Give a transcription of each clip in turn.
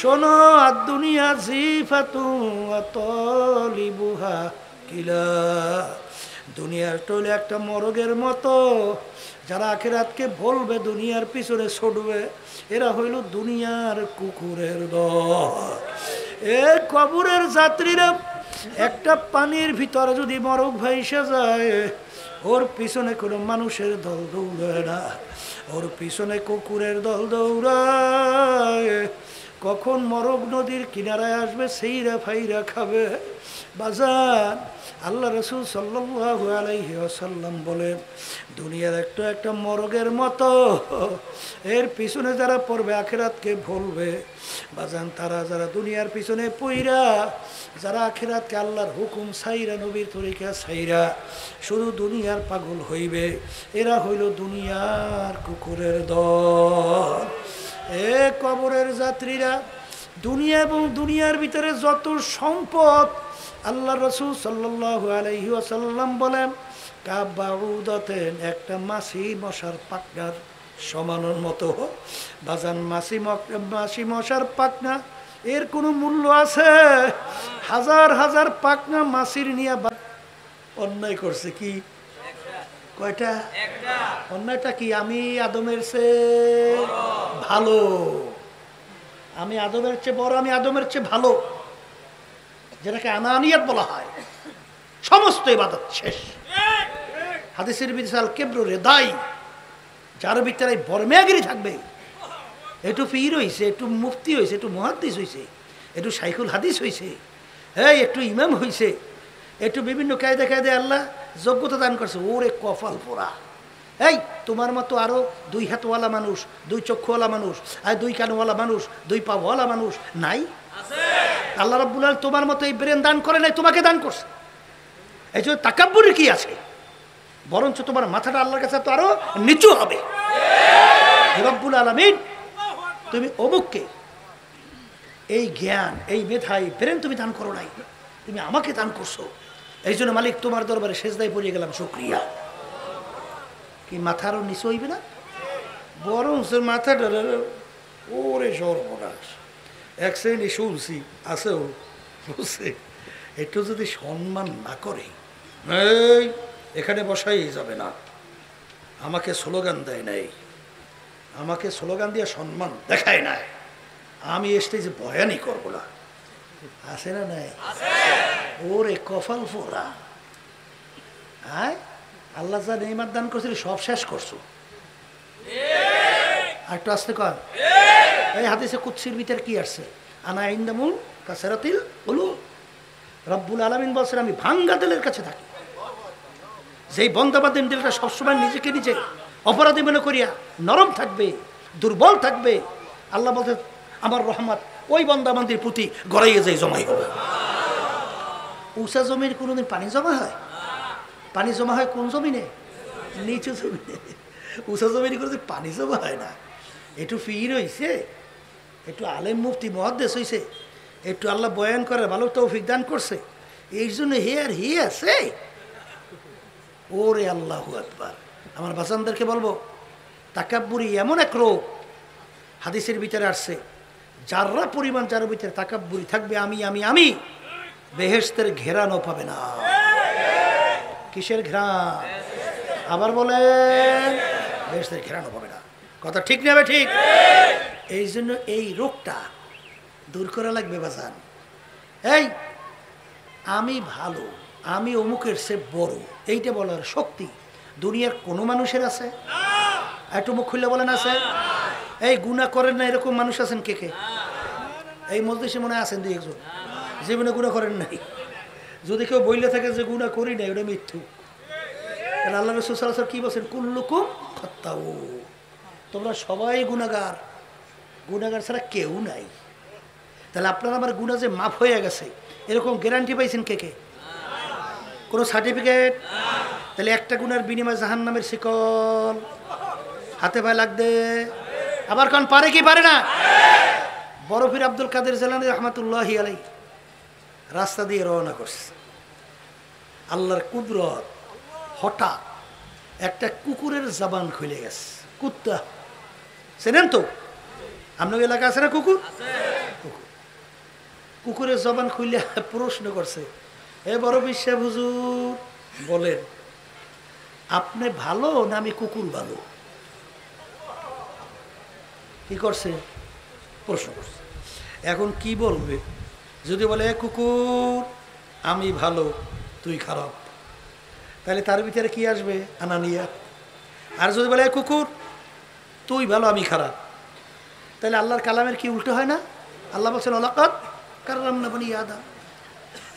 শোনো, আর দুনিয়া জিফাতু ওয়া তালিবুহা কিলা। দুনিয়ার টলে একটা মরগের মতো। যারা আখিরাতকে বলবে, দুনিয়ার পিছনে ছুটবে, এরা হইল দুনিয়ার কুকুরের দল। এ কবরের যাত্রীরা, একটা পানির ভিতরে যদি মরগ ভাইসা যায়, ওর পিছনে কোনো মানুষের দল দৌড়ায় না, ওর পিছনে কুকুরের দল দৌড়ায়। কখন মরগ নদীর কিনারায় আসবে, সেইরা ফাইরা খাবে। বাজান, আল্লাহ রসুল সাল্লাল্লাহু আলাইহি ওয়াসাল্লাম বলেন, দুনিয়ার একটা মরগের মতো। এর পিছনে যারা পড়বে, আখিরাতকে ভুলবে, বাজান, তারা যারা দুনিয়ার পিছনে পইরা, যারা আখিরাতকে আল্লাহর হুকুম সাইরা, নবীর তরিকা সাইরা শুধু দুনিয়ার পাগল হইবে, এরা হইল দুনিয়ার কুকুরের দল। এ কবরের যাত্রীরা, দুনিয়া এবং দুনিয়ার ভিতরে যত সম্পদ, আল্লাহ রসুল সাল্লাল্লাহু আলাইহি ওয়াসাল্লাম বলেন, কাবাউদাতেন, একটা মাছি মশার পাকনার সমানের মতো। বাজান, মাছি মশার পাকনা, এর কোনো মূল্য আছে? হাজার হাজার পাকনা মাছির নিয়ে অন্যায় করছে। কি কয়টা? অন্যায়টা কি? আমি আদমের চেয়ে ভালো, আমি আদমের চেয়ে বড়, আমি আদমের চেয়ে ভালো, যেটাকে আনানিয়াত বলা হয়। সমস্ত ইবাদত শেষ। হাদিসের বিশাল কেব্র রেদাই, যার ভিতরে বর্মেয়াগিরি থাকবে, একটু পীর হয়েছে, একটু মুফতি হয়েছে, একটু মুহাদ্দিস হয়েছে, একটু শাইখুল হাদিস হয়েছে, এই একটু ইমাম হয়েছে, একটু বিভিন্ন কায়দা কায়দায় আল্লাহ যোগ্যতা দান করছে, ওরে কপাল পোড়া। এই তোমার মতো আরো 2 হাতওয়ালা মানুষ, 2 চক্ষুওয়ালা মানুষ, আর 2 কানওয়ালা মানুষ, 2 পাওয়ালা মানুষ নাই? আল্লাহ রাব্বুল আলামিন তোমার মতো এই ব্রেন দান করে নাই, তোমাকে দান করছে। এই জন্য তাকাব্বুরি কি আছে? বরঞ্চ তোমার মাথাটা আল্লাহর কাছে তো আরো নিচু হবে। রব্বুল আলামিন, তুমি অমুককে এই জ্ঞান, এই মেধা, এই ব্রেন তুমি দান করো নাই, তুমি আমাকে দান করছো। এই জন্য মালিক, তোমার দরবারে সেজদায় পড়ে গেলাম, শুকরিয়া। কি মাথারও নিচু হইবে না? বরং মাথাটা, ওরে সর্বনাশ, এক শ্রেণী শুনছি আছেও, বুঝছে, একটু যদি সম্মান না করে, এই এখানে বসাই যাবে না, আমাকে স্লোগান দেয় নাই, আমাকে স্লোগান দিয়ে সম্মান দেখায় নাই, আমি স্টেজে বয়ানই করবো না, আছে না নাই? ওরে কপাল ফোরা। হ্যাঁ, আল্লাহ যা নেইমাত দান করছিল সব শেষ করছো। আর একটু আসতে কর। এই হাদিসে কুদসির ভিতর কি আসছে? আনা ইনদামুল কাসরাতিল উলু। রব্বুল আলামিন বলছেন, আমি ভাঙ্গা দিলের কাছে থাকি। যেই বন্দাবাদের দিলটা সবসময় নিজেকে নিজে অপরাধী মনে করিয়া নরম থাকবে, দুর্বল থাকবে, আল্লাহ বলতে আমার রহমত ওই বন্দাবান্দির প্রতি গড়াইয়ে যায়, জমাই হবে। উঁচা জমির কোনোদিন পানি জমা হয়? পানি জমা হয় কোন জমিনে? নিচু জমিনে। উঁচা জমিনে কোনোদিন পানি জমা হয় না। একটু ফির হয়েছে, একটু আলেম মুফতি মুহাদ্দিস হয়েছে, একটু আল্লাহ বয়ান করে ভালো তৌফিক দান করছে, এই জন্য হে আর হে আছে। ওরে আল্লাহু আকবার। আমার বাচ্চাদেরকে বলবো, তাকাব্বুরি এমন এক রোগ, হাদিসের ভিতরে আসছে, যারা পরিমাণ যার ভিতরে তাকাব্বুরি থাকবে, আমি আমি আমি, বেহেশতের ঘেরানো পাবে না। কিসের ঘেরান? আবার বলেন, বেহেশতের ঘেরানো পাবে না। কথা ঠিক নেবে? ঠিক। এই জন্য এই রোগটা দূর করা লাগবে বাজান। এই আমি ভালো, আমি অমুকের সে বড়, এইটা বলার শক্তি দুনিয়ার কোনো মানুষের আছে? একটু মুখ খুললে বলেন আছে? এই গুনাহ করেন না এরকম মানুষ আছেন কে কে? এই মজলিসে মনে আছেন 2-1 জন জীবনে গুনাহ করেন নাই। যদি কেউ বইলে থাকে যে গুনাহ করি নাই, ওটা মিথ্যু। আল্লাহ রাসূল সাল্লাল্লাহু আলাইহি ওয়াসাল্লাম কি বলেন? কুল্লুকুম খাত্তাউ, তোমরা সবাই গুনাহগার, গুনাহগার ছাড়া কেউ নাই। তাহলে আপনার আমার গুনাহ যে মাফ হয়ে গেছে, এরকম গ্যারান্টি পাইছেন কে কে? কোনো সার্টিফিকেট? তাহলে একটা গুনার বিনিময়ে জাহান্নামের শিকল হাতে পায়ে লাগবে। আবার কোন পারে কি পারে না? বড় পীর আব্দুল কাদের জিলানী রাহমাতুল্লাহি আলাইহি রাস্তা দিয়ে রওনা করছে। আল্লাহর কুদরত, হঠাৎ একটা কুকুরের জবান খুলে গেছে। কুত্তা চেনেন তো? আপনার এলাকা আছে না কুকুর? কুকুরের জবান খুলে প্রশ্ন করছে, এ বড় বিশ্বাস হুজুর বলেন আপনি ভালো না আমি কুকুর ভালো? কি করছে? প্রশ্ন করছে। এখন কি বলবে? যদি বলে কুকুর আমি ভালো তুই খারাপ, তাহলে তার ভিতরে কি আসবে? আনানিয়া। আর যদি বলে কুকুর তুই ভালো আমি খারাপ, তাহলে আল্লাহর কালামের কি উল্টো হয় না? আল্লাহ বলছেন ওয়ালাকাদ কাররামনা বনি আদম।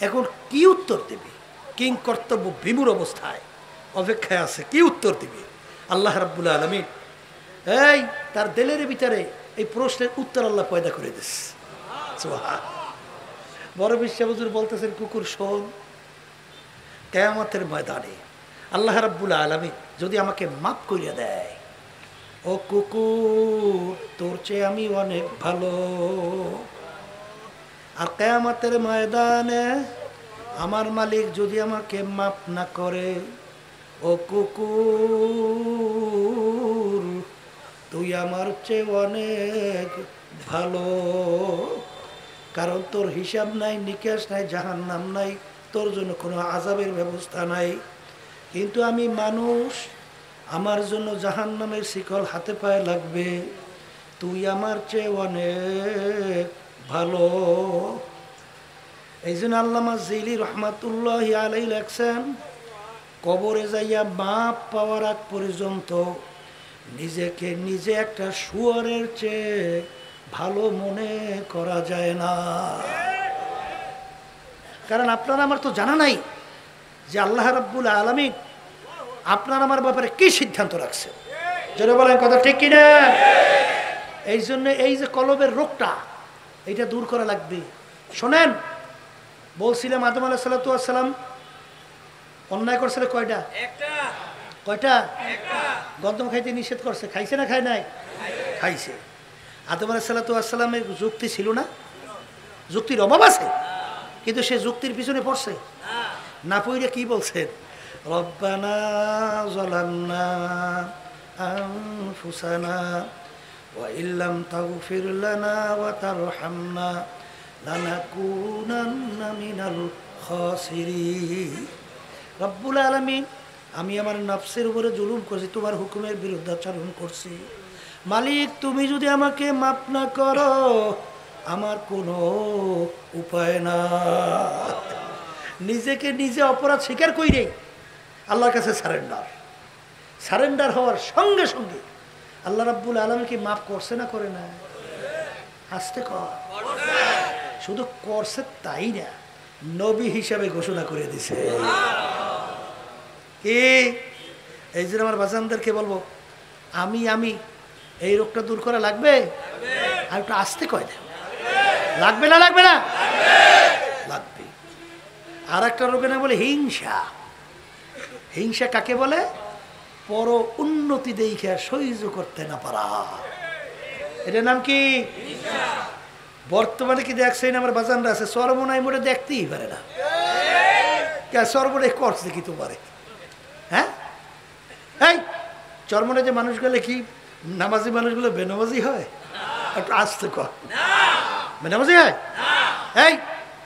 এখন কি উত্তর দেবে? কিং কর্তব্য বিমূঢ় অবস্থায় অপেক্ষায় আছে, কি উত্তর দিবে? আল্লাহ রাব্বুল আলামিন এই তার দিলের ভিতরে এই প্রশ্নের উত্তর আল্লাহ পয়দা করে দিচ্ছে। বড় বিশ্ব হুজুর বলতেছেন কুকুর শোন, কিয়ামতের ময়দানে আল্লাহ রাব্বুল আলামিন যদি আমাকে মাফ করিয়া দেয়, ও কুকুর তোর চেয়ে আমি অনেক ভালো। আর কিয়ামতের ময়দানে আমার মালিক যদি আমাকে মাফ না করে, ও কুকুর তুই আমার চেয়ে অনেক ভালো, কারণ তোর হিসাব নাই, নিকাশ নাই, জাহান্নাম নাই, তোর জন্য কোনো আযাবের ব্যবস্থা নাই। কিন্তু আমি মানুষ, আমার জন্য জাহান্নামের শিকল হাতে পায়ে লাগবে, তুই আমার চেয়ে অনেক ভালো। এই জন্য আল্লামা জিলি রহমাতুল্লাহি আলাইহি লেখছেন, কবরে যাইয়া মাপ পাওয়ার আগ পর্যন্ত নিজেকে নিজে একটা শুয়োরের চেয়ে ভালো মনে করা যায় না। কারণ আপনার আমার তো জানা নাই যে আল্লাহ রাব্বুল আলামিন আপনার আমার ব্যাপারে কি সিদ্ধান্ত রাখছে। যারা বলেন কথা ঠিক কিনা? এই জন্য এই যে কলবের রোগটা, এটা দূর করা লাগবে। শোনেন, বলছিলাম আদম আলাইহিস সালাতু ওয়াস সালাম অন্যায় করছিল কয়টা? কয়টা? গন্ধম খাইতে নিষেধ করছে, খাইছে না খায় নাই? খাইছে। আদম আলাইহিস সালাতু ওয়াস সালামের যুক্তি ছিল না? যুক্তির অভাব আছে, কিন্তু সে যুক্তির পিছনে পড়ছে না। পড়ে কি বলছেন? রব্বানা যালামনা আনফুসানা ওয়া ইল্লাম তাগফির লানা ওয়া তারহামনা লানাকুনান্না মিনাল খাসিরিন। রব্বুল আলামিন, আমি আমার নফসের উপরে জুলুম করছি, তোমার হুকুমের বিরুদ্ধাচরণ করছি। মালিক তুমি যদি আমাকে মাফ না করো আমার কোনো উপায় না। নিজেকে নিজে অপরাধ স্বীকার কইরে আল্লাহর কাছে সারেন্ডার হওয়ার সঙ্গে সঙ্গে আল্লাহ রাব্বুল আলামিন কি মাফ করছে না করে না? আস্তে কর। শুধু করছে তাই না, নবী হিসাবে ঘোষণা করে দিছে। কি এই যে আমার বাজানদেরকে বলবো, আমি এই রোগটা দূর করা লাগবে, আর একটু আস্তে কয় না, লাগবে না? লাগবে না? লাগবে। আর একটা রোগের নাম বলে হিংসা। হিংসা কাকে বলে? পর উন্নতি দেখে সহ্য করতে না পারা, এটার নাম কি? বর্তমানে কি দেখছেন আমার বাজানরা আছে সর্বনাই মোটে দেখতেই পারে না। সর্বনাই করছে কি তোমারে? হ্যাঁ, এই চরমনে যে মানুষগুলো কি নামাজি মানুষগুলো বেনামাজি হয়? একটু আসতে কর, বেনামাজি হয়? এই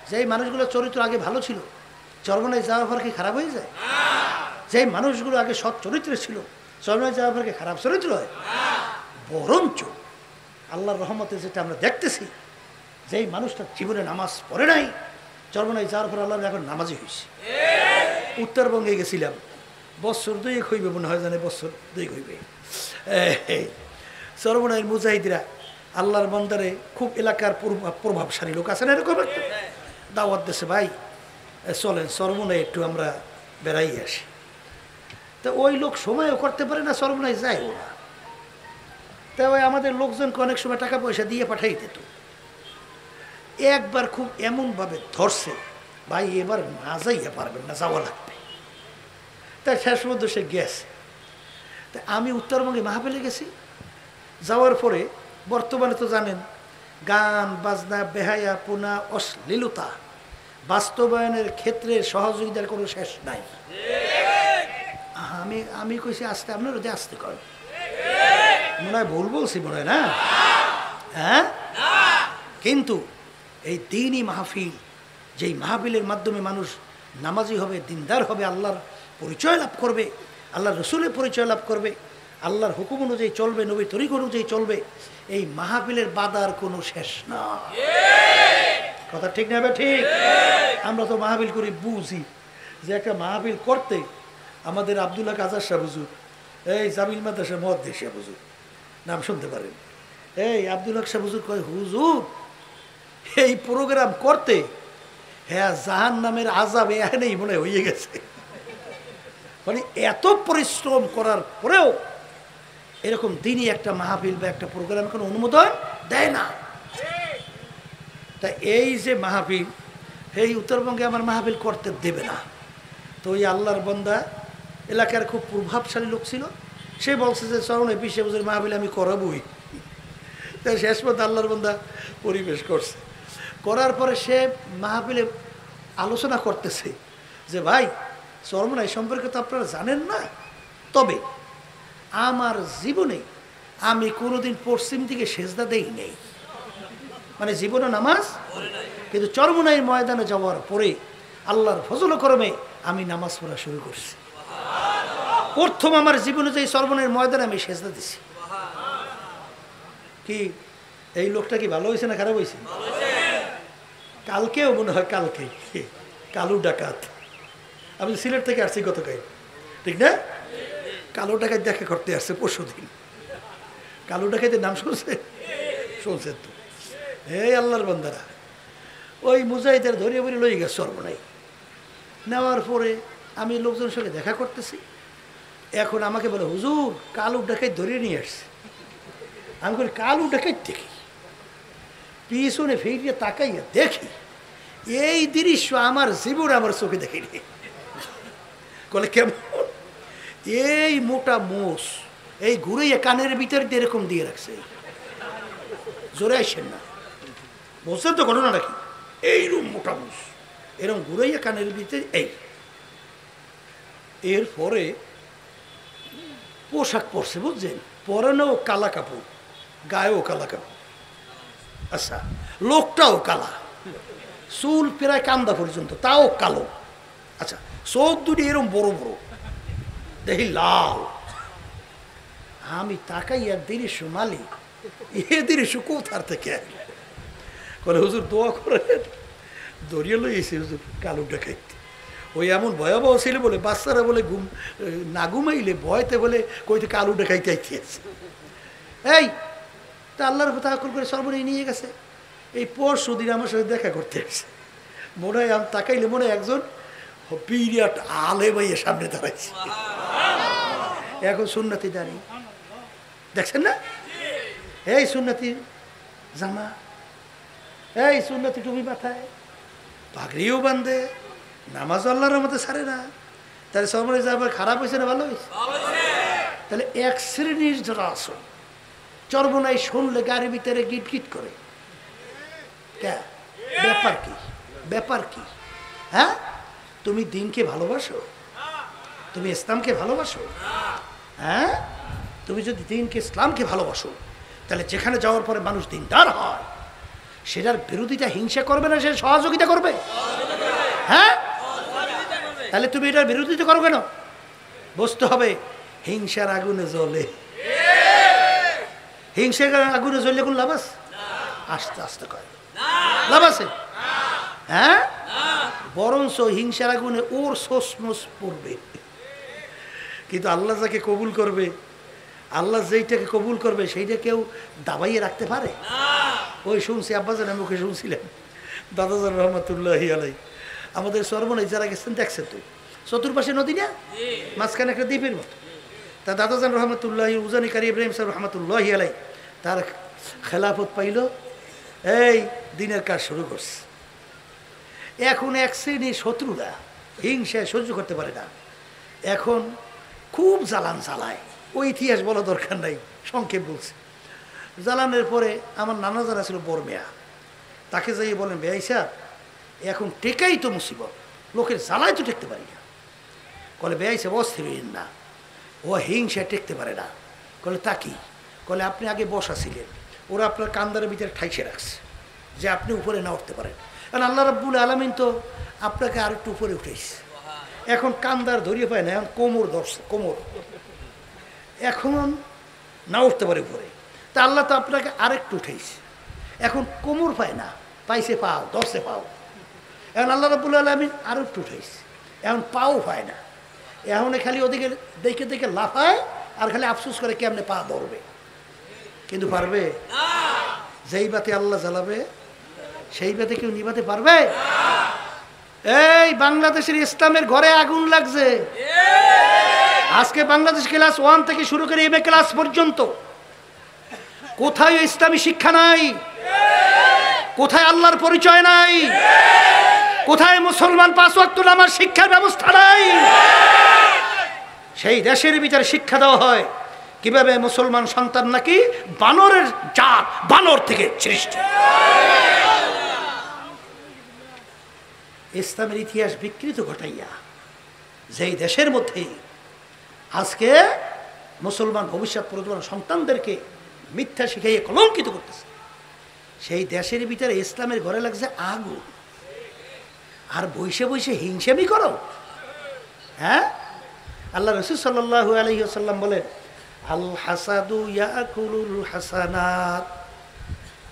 যেই মানুষগুলো চরিত্র আগে ভালো ছিল, চরমনায় যাওয়ার পর কি খারাপ হয়ে যায়? যেই মানুষগুলো আগে সৎ চরিত্র ছিল, চরমনায় যাওয়ার পর কি খারাপ চরিত্র হয়? বরঞ্চ আল্লাহর রহমতে যেটা আমরা দেখতেছি, যেই মানুষটা জীবনে নামাজ পড়ে নাই, চরমনায় যাওয়ার পর আল্লাহ এখন নামাজি হয়েছে। উত্তরবঙ্গে গেছিলাম, বছর 2 হইবে মনে হয়, জানে বছর 2 হইবে। চরমনায়ের মুজাহিদরা আল্লাহর বান্দারে খুব এলাকার প্রভাবশালী লোক আছে না, এরকম একটা দাওয়াত দেশে, ভাই চলেন চরমনায় একটু আমরা বেড়াই আসি। তো ওই লোক সময়ও করতে পারে না, চরমনায় যায়ও না। তা ওই আমাদের লোকজনকে অনেক সময় টাকা পয়সা দিয়ে পাঠাই দিত। একবার খুব এমনভাবে ধরছে, ভাই এবার না যাইয়া পারবেন না, যাওয়া লাগবে। তাই শেষ মধ্যে সে গেছে। তা আমি উত্তরবঙ্গে মাহফিলে গেছি। যাওয়ার পরে বর্তমানে তো জানেন গান বাজনা, বেহায়া পোনা, অশ্লীলতা বাস্তবায়নের ক্ষেত্রে সহযোগিতার কোনো শেষ নাই। আমি কইছি আসতে, আপনার ওদের আসতে কর, মনে হয় ভুল বলছি মনে হয় না? হ্যাঁ, কিন্তু এই দিনই মাহফিল, যেই মাহফিলের মাধ্যমে মানুষ নামাজি হবে, দিনদার হবে, আল্লাহর পরিচয় লাভ করবে, আল্লাহর রসুলের পরিচয় লাভ করবে, আল্লাহর হুকুম অনুযায়ী চলবে, নবীর তরিক অনুযায়ী চলবে। এই মাহফিলের বাধার কোনো শেষ না। কথা ঠিক না? ঠিক। আমরা তো মাহফিল করি বুঝি যে একটা মাহফিল করতে আমাদের আব্দুল্লাহ কাজার শাহ হুজুর, এই জামিল মাদ্রাসা মহাদ্দেশ শাহ হুজুর, নাম শুনতে পারেন, এই আব্দুল্লাহ শাহ হুজুর কয়, হুজুর এই প্রোগ্রাম করতে হ্যাঁ জাহান নামের আযাব এখানেই মনে হয়ে গেছে। মানে এত পরিশ্রম করার পরেও এরকম দিনই একটা মাহফিল বা একটা প্রোগ্রাম কোনো অনুমোদন দেয় না। তা এই যে মাহফিল, এই উত্তরবঙ্গে আমার মাহফিল করতে দেবে না। তো ওই আল্লাহর বান্দা এলাকার খুব প্রভাবশালী লোক ছিল, সে বলছে যে চরণে 20 বছর মাহফিল আমি করাবই। তাই শেষ পর্যন্ত আল্লাহর বান্দা পরিবেশ করছে। করার পরে সে মাহফিলে আলোচনা করতেছে যে ভাই চরমনাই সম্পর্কে তো আপনারা জানেন না, তবে আমার জীবনে আমি কোনোদিন পশ্চিম দিকে সেজদা দেই নেই, মানে জীবনে নামাজ, কিন্তু চরমনাই ময়দানে যাওয়ার পরে আল্লাহর ফজল করমে আমি নামাজ পড়া শুরু করছি। প্রথম আমার জীবনে যে চরমনাই ময়দানে আমি সেজদা দিছি। কি এই লোকটা কি ভালো হয়েছে না খারাপ হয়েছে? কালকেও মনে হয়, কালকে কালু ডাকাত, আমি সিলেট থেকে আসছি গতকাল, ঠিক না? কালো ডাকাত দেখা করতে আসছে পরশুদিন। কালো ডাকাতের নাম শুনছে? শুনছেন তো? এই আল্লাহর বান্দারা ওই মুজাহিদের ধরিয়ে বলে লই গেছে সর্বনাই। নেওয়ার পরে আমি লোকজনের সঙ্গে দেখা করতেছি, এখন আমাকে বলে হুজুর কালো ডাকাত ধরিয়ে নিয়ে আসছে। আমি বলি কালো ডাকাত দেখি, পিছনে ফিরিয়ে তাকাইয়া দেখি এই দৃশ্য আমার জীবনে আমার চোখে দেখিনি। বলে কেমন? এই মোটা মোষ, এই ঘুরাইয়া কানের ভিতরে এরকম দিয়ে রাখছে, জোরে আসেন না, বুঝছেন তো ঘটনাটা কি? এইরকম মোটা মোষ এরকম ঘুরাইয়া কানের ভিতরে। এরপরে পোশাক পরছে, বুঝছেন, পরনেও কালা কাপড়, গায়েও কালা কাপড়, আচ্ছা লোকটাও কালা, চুল প্রায় কান্দা পর্যন্ত তাও কালো, আচ্ছা চোখ দুটি এরকম বড় বড়, দেখি লাল। আমি তাকাইয়া দৃশ্য মালিক, এ দৃশ্য কোথার থেকে করে হুজুর দোয়া করে দরিয়া লইয়েছে হুজুর কালো ডাকাইতে। ওই এমন ভয়াবহ ছিল বলে বাচ্চারা বলে না ঘুমাইলে ভয়তে বলে কইতে কালো ডাকাইতে আইতেছে। এই তা আল্লাহর তাওয়াক্কুল করে সর্বনাই নিয়ে গেছে। এই পরশুদিন আমার সাথে দেখা করতে আসছে, মনে হয় আমি তাকাইলে মনে হয় একজন বিরাট আলেম ভাইয়ের সামনে দাঁড়াইছে, এখন সুন্নতি দাঁড়িয়ে দেখছেন না, এই সুন্নতি জামা, এই সুন্নতি টুপি মাথায়, পাগড়িও বান্ধে, নামাজ আল্লাহর মধ্যে ছাড়ে না। তাহলে সবাই যাবার খারাপ হয়েছে না ভালো হয়েছে? তাহলে এক শ্রেণীর যারা আসো চরমনাই শুনলে গাড়ির ভিতরে গিট গিট করে, ব্যাপার কি? ব্যাপার কি? হ্যাঁ, তুমি দিনকে ভালোবাসো? তুমি ইসলামকে ভালোবাসো? হ্যাঁ, তুমি যদি দিনকে ইসলামকে ভালোবাসো তাহলে যেখানে যাওয়ার পরে মানুষ দিনদার হয় সেটার বিরোধিতা হিংসা করবে না, সে সহযোগিতা করবে। হ্যাঁ, তাহলে তুমি এটার বিরোধিতা করো কেন? বুঝতে হবে হিংসার আগুনে জ্বলে, হিংসার আগুনে জ্বললে কোন লাভ আছে? আস্তে আস্তে করে লাভ আছে? হ্যাঁ, বরঞ্চ হিংসার আগুনে ওর সোসমোস পড়বে। কিন্তু আল্লাহ যাকে কবুল করবে, আল্লাহ যেইটাকে কবুল করবে সেইটা কেউ দাবাইয়ে রাখতে পারে? ওই শুনছি আব্বাজানের মুখে শুনছিলেন, দাদাজান রহমতুল্লাহি আলাই, আমাদের সর্বনাই যারা গেছেন দেখছেন তো, চতুর্পাশে নদী না, মাঝখানে একটা দ্বীপের মতো। তা দাদাজান রহমতুল্লাহি উজানি কারি ইব্রাহিম সাহেব রহমতুল্লাহি আলাই তার খেলাফত পাইল, এই দিনের কাজ শুরু করছে। এখন এক শ্রেণীর শত্রুরা হিংসায় সহ্য করতে পারে না, এখন খুব জ্বালান জ্বালায়। ওই ইতিহাস বলা দরকার নাই, সংক্ষেপ বলছে। জ্বালানের পরে আমার নানা যারা ছিল বরমেয়া, তাকে যাই বলেন বেআই সাহেব এখন টেকাই তো মুসিবত, লোকের জ্বালায় তো টেকতে পারি না। বলে বেআই সাহেব অস্থির হইলেন না, ও হিংসায় টেকতে পারে না। বলে তা কি? বলে আপনি আগে বসা ছিলেন, ওরা আপনার কান্দারের ভিতরে ঠাইসে রাখছে, যে আপনি উপরে না উঠতে পারেন। কারণ আল্লাহ রাব্বুল আলামিন তো আপনাকে আর একটু উপরে উঠেছে। এখন কান্দার ধরিয়ে পায় না, এখন কোমর ধরছে, কোমর এখন না উঠতে পারে উপরে। তা আল্লাহ তো আপনাকে আরেকটু উঠেছে, এখন কোমর পায় না, পাইছে পাও, ধরছে পাও। এখন আল্লাহ রাব্বুল আলামিন আরো একটু উঠেছে, এখন পাও পায় না। এখন খালি ওদিকে দেখে দেখে লাফায় আর খালি আফসোস করে কেমনে পা ধরবে, কিন্তু পারবে? যেই বাতি আল্লাহ জ্বালাবে সেই বাতি কেউ নিভাতে পারবে? এই বাংলাদেশের ইসলামের ঘরে আগুন লাগছে। আজকে বাংলাদেশ ক্লাস 1 থেকে শুরু করে এমএ ক্লাস পর্যন্ত কোথায় ইসলামী শিক্ষা নাই, কোথায় আল্লাহর পরিচয় নাই, কোথায় মুসলমান 5 ওয়াক্ত নামাজ শিক্ষার ব্যবস্থা নাই। সেই দেশের ভিতরে শিক্ষা দেওয়া হয় কিভাবে মুসলমান সন্তান নাকি বানরের জাত, বানর থেকে সৃষ্টি। ইসলামের ইতিহাস বিকৃত ঘটাইয়া যেই দেশের মধ্যে আজকে মুসলমান ভবিষ্যৎ প্রজন্ম সন্তানদেরকে মিথ্যা শিখাইয়ে কলঙ্কিত করতেছে, সেই দেশের ভিতরে ইসলামের ঘরে লাগছে আগুন, আর বসে বসে হিংসামি করো। হ্যাঁ, আল্লাহ রাসূল সাল্লাল্লাহু আলাইহি ওয়াসাল্লাম বলেন, আল হাসাদু ইয়াকুলুল হাসানাত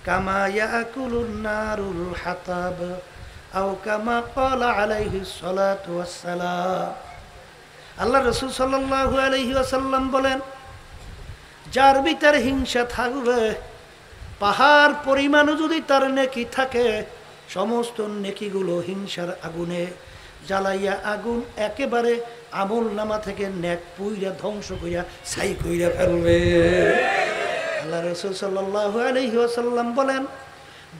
কামা ইয়াকুলুন নারুল হাতাব আও কামা ক্বালা আলাইহিস সালাতু ওয়াস সালাম। আল্লাহ রাসূল সাল্লাল্লাহু আলাইহি ওয়াসাল্লাম বলেন, যার ভিতরে হিংসা থাকবে, পাহাড় পরিমাণও যদি তার নেকি থাকে, সমস্ত নেকিগুলো হিংসার আগুনে জ্বালাইয়া আগুন একেবারে আমল নামা থেকে নেক পুইরা ধ্বংস কইরা ছাই কইরা ফেলবে। আল্লাহ রাসূল সাল্লাল্লাহু আলাইহি ওয়াসাল্লাম বলেন,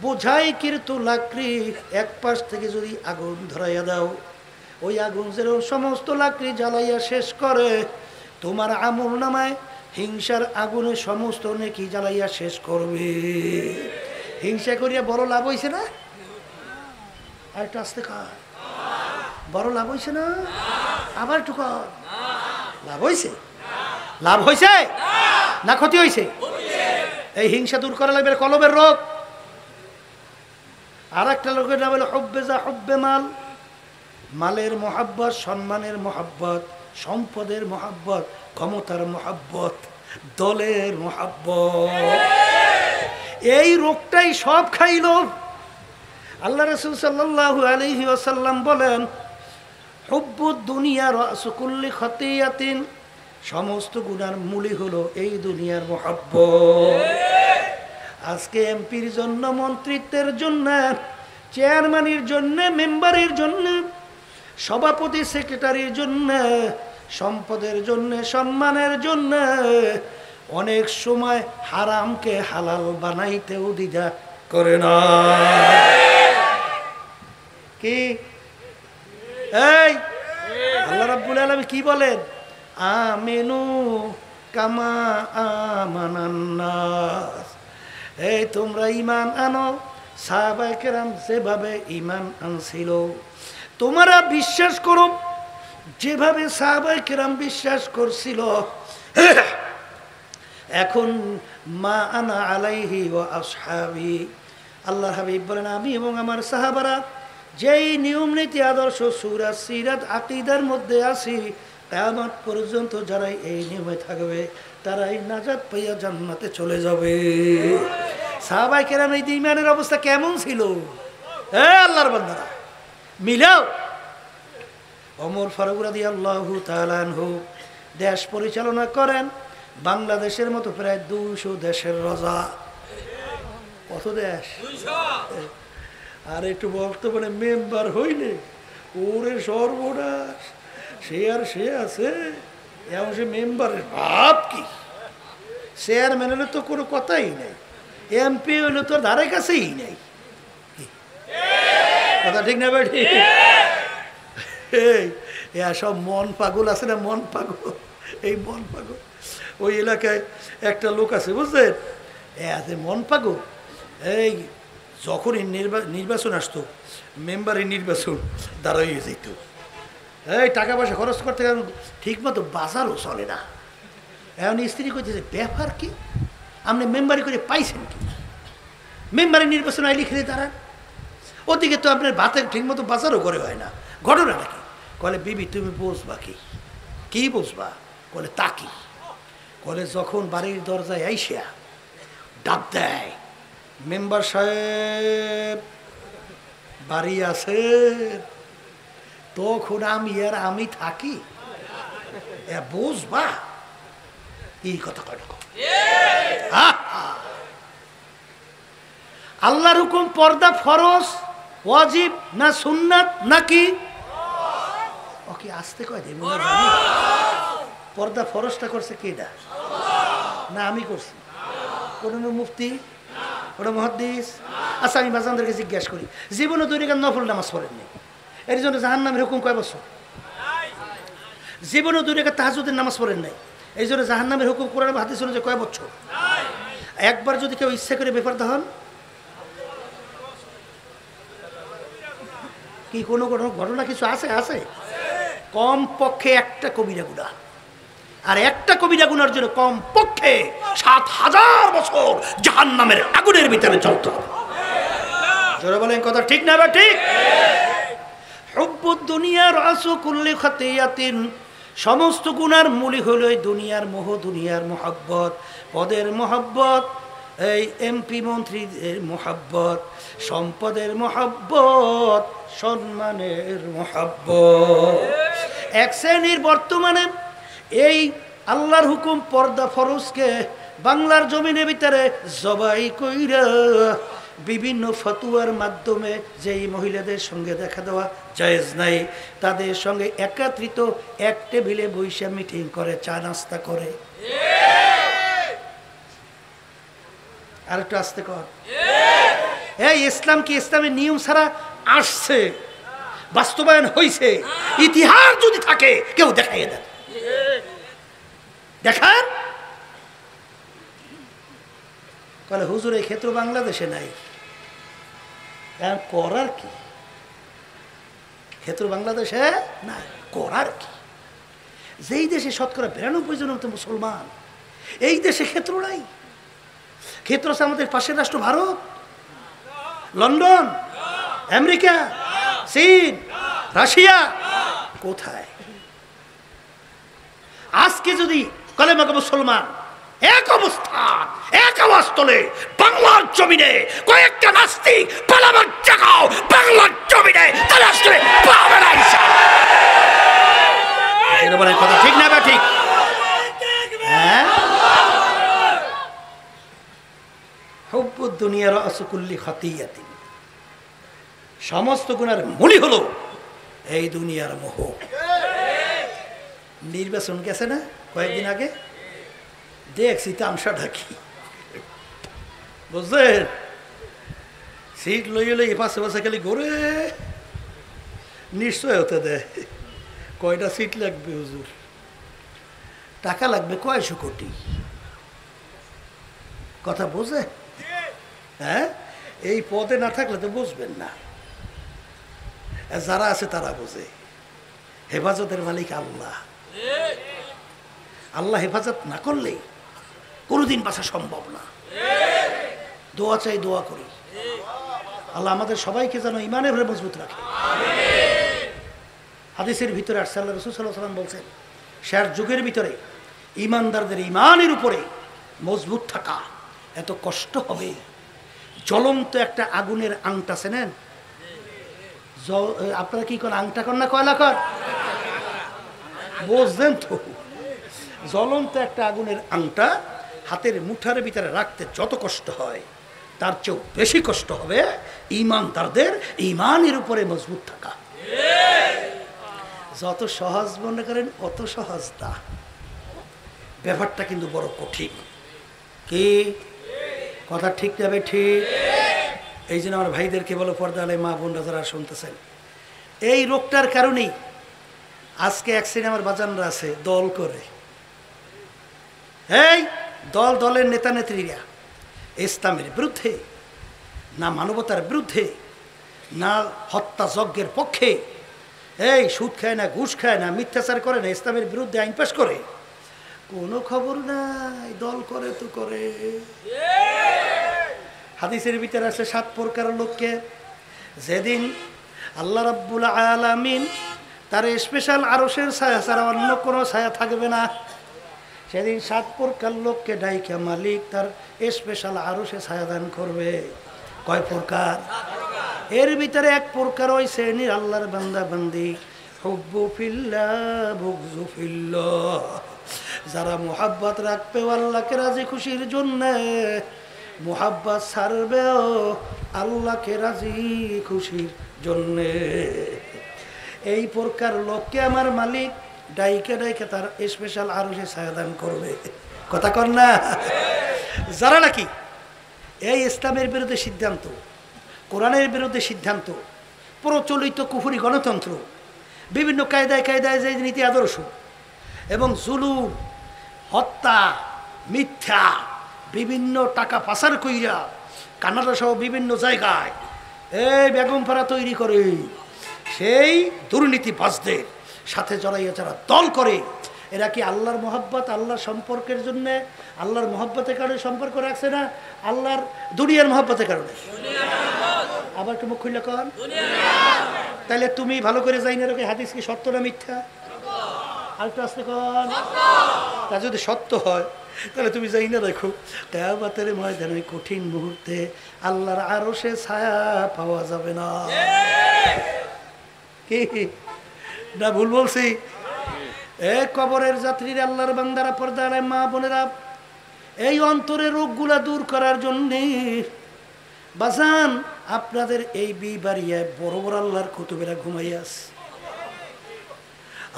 বোঝাই কিন্তু লাকড়ি এক পাশ থেকে যদি আগুন ধরাইয়া দাও, ওই আগুন যেরকম সমস্ত লাকড়ি জ্বালাইয়া শেষ করে, তোমার আমল নামায় হিংসার আগুনে সমস্ত নেকি জ্বালাইয়া শেষ করবে। হিংসা করিয়া বড় লাভ হইছে না? আর একটু আসতে কর, বড় লাভ হইছে না? আবার একটু কর, লাভ হইছে? লাভ হইছে না ক্ষতি হইছে? এই হিংসা দূর করা লাগবে, কলবের রোগ। আর একটা লোকের নাম হলো হুব্বে যা হুব্বে মাল, মালের মহাব্বত, সম্মানের মহাব্বত, সম্পদের মহাব্বত, ক্ষমতার মহাব্বত, দলের মহাব্বত। এই রোগটাই সব খাইল। আল্লাহ রাসূল সাল্লাল্লাহু আলাইহি ওয়াসাল্লাম বলেন, হুব্বুদ দুনিয়া রাসু কুল্লি খতিয়াতিন, সমস্ত গুনার মূলই হলো এই দুনিয়ার মহাব্বত। আজকে এমপির জন্য, মন্ত্রিত্বের জন্য, চেয়ারম্যানের জন্য, মেম্বারের জন্য, সভাপতি সেক্রেটারির জন্য, সম্পদের জন্য, সম্মানের জন্য অনেক সময় হারামকে হালাল বানাইতেও দ্বিধা করে না। কি এই আল্লাহ রাব্বুল আলামিন কি বলেন? আমিনু কামা আমানান নাস, এই তোমরা ঈমান আনো সাহাবায়ে কেরাম যেভাবে ঈমান আনছিল। তোমরা বিশ্বাস করো যেভাবে সাহাবায়ে কেরাম বিশ্বাস করছিল। এখন মা আনা আলাইহি ওয়া আসহাবি, আল্লাহর হাবিব বলেন, আমি এবং আমার সাহাবারা যেই নিয়ম নীতি আদর্শ সূরা সিরাত আকীদার মধ্যে আছি, কিয়ামত পর্যন্ত যারাই এই নিয়মে থাকবে তারাই নাজাত পাইয়া জান্নাতে চলে যাবে। সাহাবায়ে কেরাম এই ঈমানের অবস্থা কেমন ছিল? হে আল্লাহর বান্দারা, মিলাও। ওমর ফারুক রাদিয়াল্লাহু তাআলা আনহু দেশ পরিচালনা করেন, বাংলাদেশের মতো প্রায় 200 দেশের রাজা। কত দেশ? 200। আর একটু বর্তমানে মেম্বার হইলে ওরে সর্বনাশ, সে আর সে আছে, এমন সে মেম্বারের ভাব কি। চেয়ারম্যান হলে তো কোনো কথাই নেই, এমপি হইলে তোর ধারে কাছেই নেই। কথা ঠিক না ভাই? ঠিক। এই সব মন পাগল আছে না, মন পাগল, এই মন পাগল। ওই এলাকায় একটা লোক আছে বুঝলেন, আছে মন পাগল। এই যখনই নির্বাচন আসতো, মেম্বারের নির্বাচন দাঁড়াইয়ে যেত। এই টাকা পয়সা খরচ করতে ঠিক মতো বাজারও চলে না। এখন স্ত্রী করতেছে, ব্যাপার কি, আপনি মেম্বারি করে পাইছেন কি? মেম্বারের নির্বাচন আইলি খেলে দাঁড়ান, ওদিকে তো আপনার ভাতের ঠিক মতো বাজারও করে হয় না। ঘটনা নাকি? কলে বিবি তুমি বুঝবা কি বুঝবা? কলে তাকি। কলে যখন বাড়ির দরজায় আইসা ডাক দেয়, মেম্বার সাহেব বাড়ি আছে, তখন আমি থাকি, বুঝবা এই কথা কয়। আল্লাহর হুকুম পর্দা ফরজ ওয়াজিব না সুন্নাত নাকি? ওকে আসতে কয় দেব না। পর্দা ফরজটা করছে কেডা? না আমি করছি? কোন মুফতি, কোন মুহাদ্দিস? আচ্ছা আমি বাজানদেরকে জিজ্ঞাসা করি, জীবনে 2 রাকাত নফল নামাজ পড়েননি, এর জন্য জাহান্নামের হুকুম কয় বছর? জীবনে 2 রাকাত তাহাজ্জুদের নামাজ পড়েন নাই, এই জন্য জাহান্নামের হুকুম কোরআন হাদিস অনুযায়ী কয় বছর? একবার যদি কেউ ইচ্ছা করে বেপরদা হন, কি কোনো ঘটনা কিছু আছে? কম পক্ষে একটা কবিরা গুনাহ, আর একটা কবিরা গুনার জন্য কম পক্ষে 7000 বছর জাহান্নামের আগুনের ভিতরে চলতে হবে। জোরে বলেন কথা ঠিক না? ঠিক। হুব্বুদ দুনিয়া রাসু কুল্লি খাতিয়াতিন, সমস্ত গুনার মূলই হলো এই দুনিয়ার মোহ, দুনিয়ার মোহাব্বত, পদের মোহাব্বত, এই এমপি মন্ত্রীদের মোহাব্বত, সম্পদের মোহাব্বত, সম্মানের মোহাব্বত। এক শ্রেণীর বর্তমানে এই আল্লাহর হুকুম পর্দা ফরজকে বাংলার জমিনের ভিতরে জবাই কইরা বিভিন্ন ফতুয়ার মাধ্যমে যেই মহিলাদের সঙ্গে দেখা দেওয়া জায়েজ নাই, তাদের সঙ্গে একত্রিত এক টেবিলে বৈশা মিটিং করে, চা নাস্তা করে। আর একটু আসতে কর। এই ইসলাম কি ইসলামের নিয়ম ছাড়া আসছে, বাস্তবায়ন হয়েছে? ইতিহাস যদি থাকে কেউ দেখাইয়ে দেন, দেখান। বলে হুজুর এই ক্ষেত্র বাংলাদেশে নাই, করার কি? ক্ষেত্র বাংলাদেশে নাই, করার কি? যেই দেশে ৯২% মুসলমান, এই দেশে ক্ষেত্র নাই। ক্ষেত্র আছে আমাদের পাশের রাষ্ট্র ভারত, লন্ডন, আমেরিকা, চীন, রাশিয়া। কোথায়? আজকে যদি কলেমা মুসলমান এক অবস্থান, এক আওয়াজ তোলে বাংলার জমিনে, কয়েকটা নাস্তিক পালাবার জায়গাও বাংলার জমিনে, তাহলে আসলে পাবে না ইনশাআল্লাহ। বলেন কথা ঠিক না? ঠিক। হ্যাঁ, হুব্বুদ দুনিয়া রাসু কুল্লি খাতিয়াতিন, সমস্ত গুনার মূলই হলো এই দুনিয়ার মোহ। নির্বাচন গেছে না কয়েকদিন আগে, দেখছি তামসাটা কি, বুঝলেন? সিট লইলে পাশে পাশে খালি ঘুরে, নিশ্চয় হতে দেয়। কয়টা সিট লাগবে হুজুর? টাকা লাগবে 100 কোটি। কথা বোঝে? হ্যাঁ, এই পদে না থাকলে তো বুঝবেন না, যারা আছে তারা বোঝে। হেফাজতের মালিক আল্লাহ, আল্লাহ হেফাজত না করলে কোনোদিন বাঁচা সম্ভব না। দোয়া চাই, দোয়া করি আল্লাহ আমাদের সবাইকে যেন ইমানের ভাবে মজবুত রাখে। হাদিসের ভিতরে আসছে, আল্লাহ রাসূল সাল্লাল্লাহু আলাইহি ওয়াসাল্লাম বলছেন, শেষ যুগের ভিতরে ইমানদারদের ইমানের উপরে মজবুত থাকা এত কষ্ট হবে। জ্বলন্ত একটা আগুনের আংটা চেনেন? আপনারা কি করেন? আংটা কর না কয়লা কর? বুঝলেন তো? জ্বলন্ত একটা আগুনের আংটা হাতের মুঠার ভিতরে রাখতে যত কষ্ট হয়, তার চেয়েও বেশি কষ্ট হবে ইমানদারদের ইমানের উপরে মজবুত থাকা। যত সহজ মনে করেন অত সহজ না, ব্যাপারটা কিন্তু বড় কঠিন। কি কথা ঠিক যাবে? ঠিক। এই জন্য আমার ভাইদেরকে বলো, পর্দা আলে মা বোনরা যারা শুনতেছেন, এই রোগটার কারণেই আজকে এক শ্রেণী আমার বাজানরা আছে দল করে। এই দলের নেতা নেত্রীরা ইসলামের বিরুদ্ধে না, মানবতার বিরুদ্ধে না, হত্যা যজ্ঞের পক্ষে। এই সুদ খায় না, ঘুষ খায় না, মিথ্যাচার করে না, ইসলামের বিরুদ্ধে আইন পাস করে, কোনো খবর নাই। দল করে তো করে। হাদিসের ভিতরে আছে 7 প্রকার লোককে যেদিন আল্লাহ রাব্বুল আলামিন তার স্পেশাল আরশের ছায়া ছাড়া অন্য কোনো ছায়া থাকবে না। সেদিন 7 প্রকার লোককে ডাইকা মালিক তার স্পেশাল আরশে ছায়া দান করবে। কয় প্রকার? এর ভিতরে 1 প্রকার ওই শ্রেণীর আল্লাহর বান্দা বান্দি, হুব্বু ফিল্লাহ বুগযু ফিল্লাহ, যারা মুহাব্বত রাখবে আল্লাহকে রাজি খুশির জন্য, মুহাব্বত ছাড়বেও আল্লাহকে রাজি খুশির জন্য। এই প্রকার লোককে আমার মালিক ডাইকে ডাইকে তার স্পেশাল আরশে ছায়া দান করবে। কথা কর না? যারা নাকি এই ইসলামের বিরুদ্ধে সিদ্ধান্ত, কোরআনের বিরুদ্ধে সিদ্ধান্ত, প্রচলিত কুফরি গণতন্ত্র, বিভিন্ন কায়দায় কায়দায় যে নীতি আদর্শ এবং জুলুম, হত্যা, মিথ্যা, বিভিন্ন টাকা পাচার কইরা কানাডা সহ বিভিন্ন জায়গায় এই বেগমপাড়া তৈরি করে সেই দুর্নীতিবাজদের সাথে জড়াইয়া যারা দল করে, এরা কি আল্লাহর মহব্বত, আল্লাহর সম্পর্কের জন্য, আল্লাহর মহব্বতের কারণে সম্পর্ক রাখছে না আল্লাহর দুনিয়ার মহব্বতের কারণে? আবার একটু মুখ খুললে কন। তাহলে তুমি ভালো করে যাই না রেখে হাদিস কি সত্য না মিথ্যা? আর একটু আসতে কন। তা যদি সত্য হয় তাহলে তুমি যাই না দেখো কিয়ামতের ময়দানে কঠিন মুহূর্তে আল্লাহর আরশে ছায়া পাওয়া যাবে না। কি না ভুল বলছি? কবরের যাত্রীরা, আল্লাহর বান্দারা, পর্দার মা বোনেরা, এই অন্তরের রোগগুলা দূর করার জন্য বাজান আপনাদের এই বিবাড়িয়ায় বড় বড় আল্লাহর কুতুবেরা ঘুমাইয়া আছে।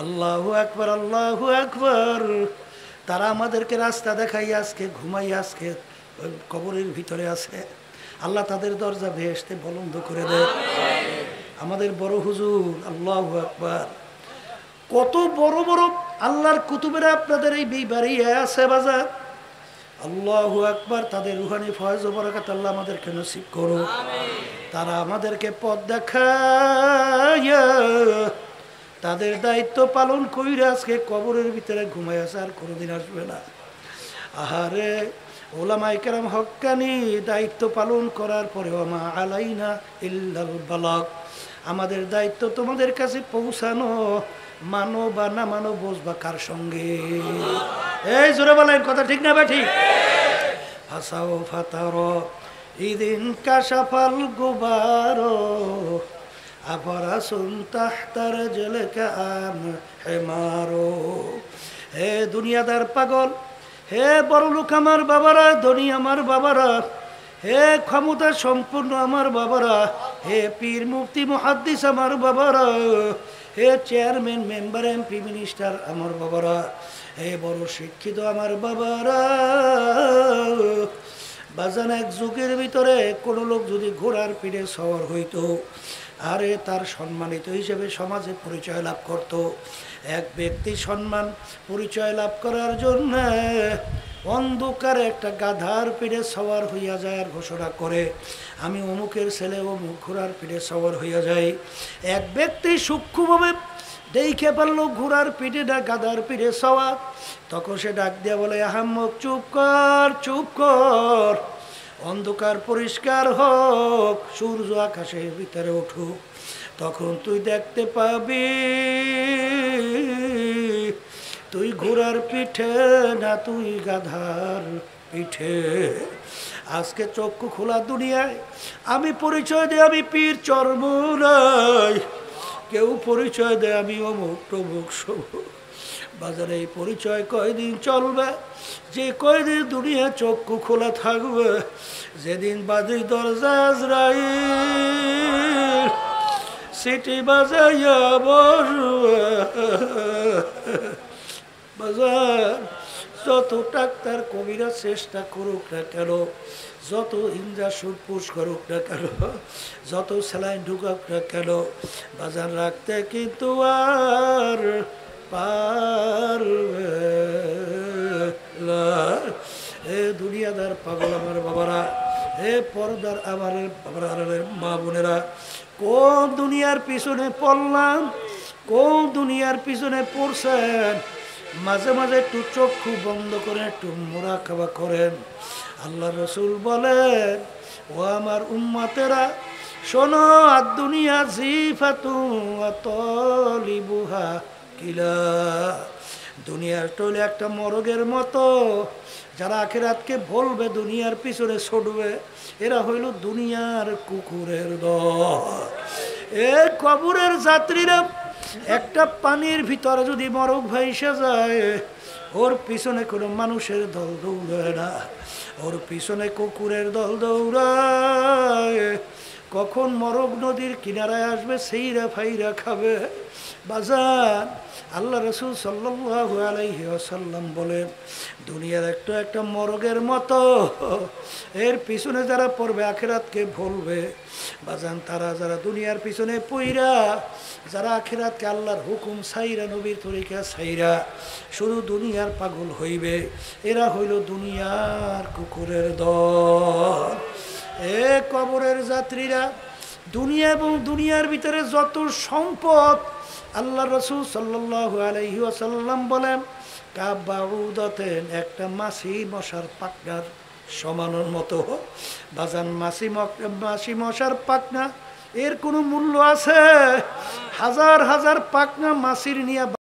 আল্লাহু আকবার, আল্লাহু আকবার। তারা আমাদেরকে রাস্তা দেখাইয়া আজকে ঘুমাইয়া আজকে কবরের ভিতরে আছে। আল্লাহ তাদের দরজা ভেস্তে বলন্দ করে দেয়। আমাদের বড় হুজুর, আল্লাহু আকবার, কত বড় বড় আল্লাহর কুতুবেরা আপনাদের এই বিবাড়িয়ায় আছে বাজার। আল্লাহু আকবার। তাদের রুহানি ফয়েজ ও বরকত আল্লাহ আমাদেরকে নসিব করো। তারা আমাদেরকে পথ দেখাইয়া তাদের দায়িত্ব পালন কইরা আজকে কবরের ভিতরে ঘুমাই আছে, আর কোনোদিন আসবে না। আহারে ওলামায়ে কেরাম হক্কানি দায়িত্ব পালন করার পরেও মা আলাইনা ইল্লাল বালাগ, আমাদের দায়িত্ব তোমাদের কাছে পৌঁছানো। মানো বা না মানো, বসবা কার সঙ্গে? এই জোরে বলেন, কথা ঠিক না বা ঠিক? ফাসাও ফাতার ইদিন কাশাফাল গুবার আফরাসুন তাহতার জলকা আম হেমারো। হে দুনিয়াদার পাগল, হে বড় লোক আমার বাবারা, ধনী আমার বাবারা, হে ক্ষমতা সম্পূর্ণ আমার বাবারা, হে পীর মুফতি মুহাদ্দিস আমার বাবারা, হে চেয়ারম্যান মেম্বার এমপি মিনিস্টার আমার বাবারা, হে বড় শিক্ষিত আমার বাবারা। বাজান এক যুগের ভিতরে কোনো লোক যদি ঘোড়ার পিঠে সওয়ার হইতো, আরে তার সম্মানিত হিসেবে সমাজে পরিচয় লাভ করত। এক ব্যক্তি সম্মান পরিচয় লাভ করার জন্য অন্ধকারে একটা গাধার পিঠে সওয়ার হইয়া যায় আর ঘোষণা করে, আমি অমুকের ছেলে, অমুক ঘোড়ার পিঠে সওয়ার হইয়া যাই। এক ব্যক্তি সূক্ষ্মভাবে দেখে পারল ঘোড়ার পিঠে না গাধার পিঠে সওয়ার, তখন সে ডাক দিয়া বলে, আহাম্মক চুপ কর, চুপ কর, অন্ধকার পরিষ্কার হোক, সূর্য আকাশের ভিতরে উঠুক, তখন তুই দেখতে পাবি তুই ঘোড়ার পিঠে না তুই গাধার পিঠে। আজকে চক্ষু খোলা দুনিয়ায় আমি পরিচয় দেয় আমি পীর চরমুরাই, কেউ পরিচয় দেয় আমি অমুক তমুক সবুক। বাজারে এই পরিচয় কয়দিন চলবে? যে কয়দিন দুনিয়া চক্ষু খোলা থাকবে, যেদিন বাজি দরজা আজরাইল সিটি বাজাইয়া বসবে। বাজার যত ডাক্তার কবিরা চেষ্টা করুক না কেন, যত ইঞ্জেকশন পুশ করুক না কেন, যত স্যালাইন ঢুকাক না কেন, বাজার রাখতে কিন্তু আর পারবে না। এ দুনিয়াদার পাগল আমার বাবারা, এ পর্দার আমার বাবারা, মা বোনেরা, কোন দুনিয়ার পিছনে পড়লাম, কোন দুনিয়ার পিছনে পড়ছেন? মাঝে মাঝে একটু চক্ষু বন্ধ করে একটু মুরাকাবা করেন। আল্লাহ রসুল বলেন, ও আমার উম্মতেরা শোনো, আর দুনিয়া জিফাতু ওয়া তালিবুহা কিলা। দুনিয়ার টলে একটা মরগের মতো, যারা আখিরাতকে বলবে দুনিয়ার পিছনে ছুটবে, এরা হইল দুনিয়ার কুকুরের দল। এ কবরের যাত্রীরা একটা পানির ভিতরে যদি মরগ ভাইসে যায়, ওর পিছনে কোনো মানুষের দল দৌড়ায় না, ওর পিছনে কুকুরের দল দৌড়ায়। কখন মরগ নদীর কিনারায় আসবে সেইরা ফাইরা খাবে। বাজান, আল্লাহ রসুল সাল্লাল্লাহু আলাইহি ওয়াসাল্লাম বলেন, দুনিয়ার একটা মরগের মতো, এর পিছনে যারা পড়বে আখিরাতকে ভুলবে। বাজান, তারা যারা দুনিয়ার পিছনে পইরা, যারা আখিরাতকে আল্লাহর হুকুম সাইরা, নবীর তরিকা সাইরা শুধু দুনিয়ার পাগল হইবে, এরা হইল দুনিয়ার কুকুরের দল। এ কবরের যাত্রীরা, দুনিয়া এবং দুনিয়ার ভিতরে যত সম্পদ, আল্লাহ রসুল সাল্লাল্লাহু আলাইহি ওয়াসাল্লাম বলেন, কাবাউদাতেন, একটা মাছি মশার পাকনার সমানের মতো। বাজান, মাছি মশার পাকনা, এর কোনো মূল্য আছে? হাজার হাজার পাকনা মাছির নিয়ে